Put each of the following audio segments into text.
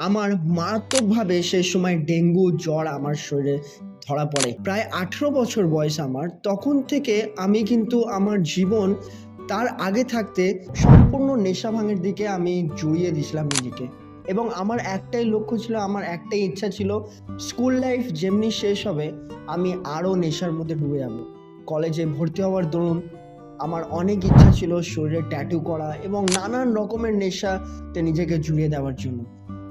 আমার মারাত্মকভাবে সেই সময় ডেঙ্গু জ্বর আমার শরীরে ধরা পড়ে। প্রায় 18 বছর বয়স আমার। তখন থেকে আমি কিন্তু আমার জীবন তার আগে থাকতে সম্পূর্ণ নেশা ভাঙের দিকে আমি জড়িয়ে দিয়েছিলাম নিজেকে। এবং আমার একটাই লক্ষ্য ছিল, আমার একটাই ইচ্ছা ছিল, স্কুল লাইফ যেমনি শেষ হবে আমি আরও নেশার মধ্যে ডুবে যাব। কলেজে ভর্তি হওয়ার দরুন আমার অনেক ইচ্ছা ছিল শরীরে ট্যাটু করা এবং নানান রকমের নেশাতে নিজেকে জুড়িয়ে দেওয়ার জন্য।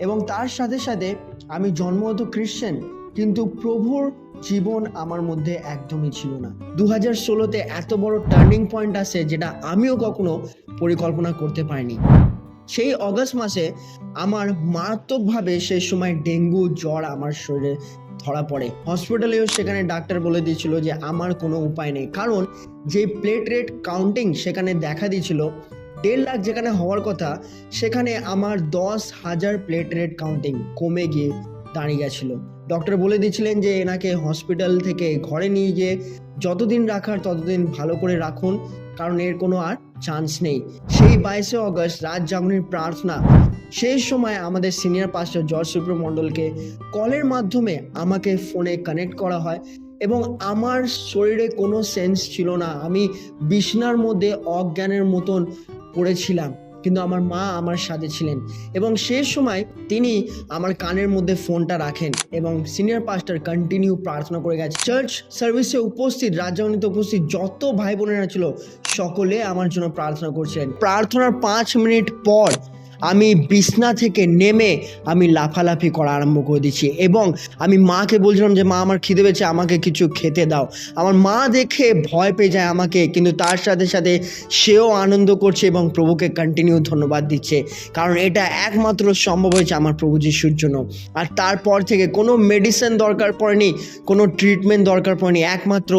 এবং তার সাথে সাথে আমি জন্মগত খ্রিশ্চান, কিন্তু প্রভুর জীবন আমার মধ্যে একদমই ছিল না। 2016-তে এত বড় টার্নিং পয়েন্ট আসে যেটা আমিও কখনো পরিকল্পনা করতে পারিনি। সেই অগাস্ট মাসে আমার মারাত্মকভাবে সেই সময় ডেঙ্গু জ্বর আমার শরীরে ধরা পড়ে। হসপিটালেও সেখানে ডাক্তার বলে দিয়েছিল যে আমার কোনো উপায় নেই, কারণ যে প্লেটলেট কাউন্টিং সেখানে দেখা দিয়েছিল 1.5 লাখ যেখানে হওয়ার কথা, সেখানে আমার 10,000 প্লেটলেট কাউন্টিং কমে গিয়ে দাঁড়িয়ে গেছিলো। ডক্টর বলে দিয়েছিলেন যে এনাকে হসপিটাল থেকে ঘরে নিয়ে গিয়ে যতদিন রাখার ততদিন ভালো করে রাখুন, কারণ এর কোনো আর চান্স নেই। সেই 22শে অগস্ট রাত জাগরণের প্রার্থনা, সেই সময় আমাদের সিনিয়র পাস্টর জর্জ সুপ্র মণ্ডলকে কলের মাধ্যমে আমাকে ফোনে কানেক্ট করা হয় এবং আমার শরীরে কোনো সেন্স ছিল না। আমি বিছানার মধ্যে অজ্ঞানের মতন পড়েছিলাম, কিন্তু আমার মা আমার সাথে ছিলেন এবং সেই সময় তিনি আমার কানের মধ্যে ফোনটা রাখেন এবং সিনিয়র পাস্টর কন্টিনিউ প্রার্থনা করে গেছে। চার্চ সার্ভিসে উপস্থিত, রাজধানীতে উপস্থিত যত ভাই বোনেরা ছিল সকলে আমার জন্য প্রার্থনা করছিলেন। প্রার্থনার 5 মিনিট পর আমি বিছনা থেকে নেমে আমি লাফালাফি করা আরম্ভ করে দিচ্ছি এবং আমি মাকে বলছিলাম যে মা, আমার খিদে পেয়েছে, আমাকে কিছু খেতে দাও। আমার মা দেখে ভয় পেয়ে যায় আমাকে, কিন্তু তার সাথে সাথে সেও আনন্দ করছে এবং প্রভুকে কন্টিনিউ ধন্যবাদ দিচ্ছে, কারণ এটা একমাত্র সম্ভব হয়েছে আমার প্রভু যিশুর জন্য। আর তারপর থেকে কোনো মেডিসিন দরকার পড়েনি, কোনো ট্রিটমেন্ট দরকার পড়েনি, একমাত্র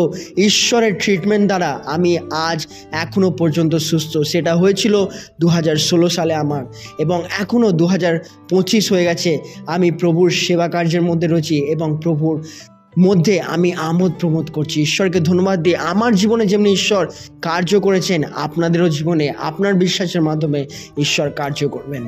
ঈশ্বরের ট্রিটমেন্ট দ্বারা আমি আজ এখনো পর্যন্ত সুস্থ। সেটা হয়েছিল 2016 সালে আমার, এবং এখনও 2025 হয়ে গেছে। আমি প্রভুর সেবা কার্যের মধ্যে রয়েছি এবং প্রভুর মধ্যে আমি আমোদ প্রমোদ করছি। ঈশ্বরকে ধন্যবাদ দিই, আমার জীবনে যেমনি ঈশ্বর কার্য করেছেন, আপনাদেরও জীবনে আপনার বিশ্বাসের মাধ্যমে ঈশ্বর কার্য করবেন।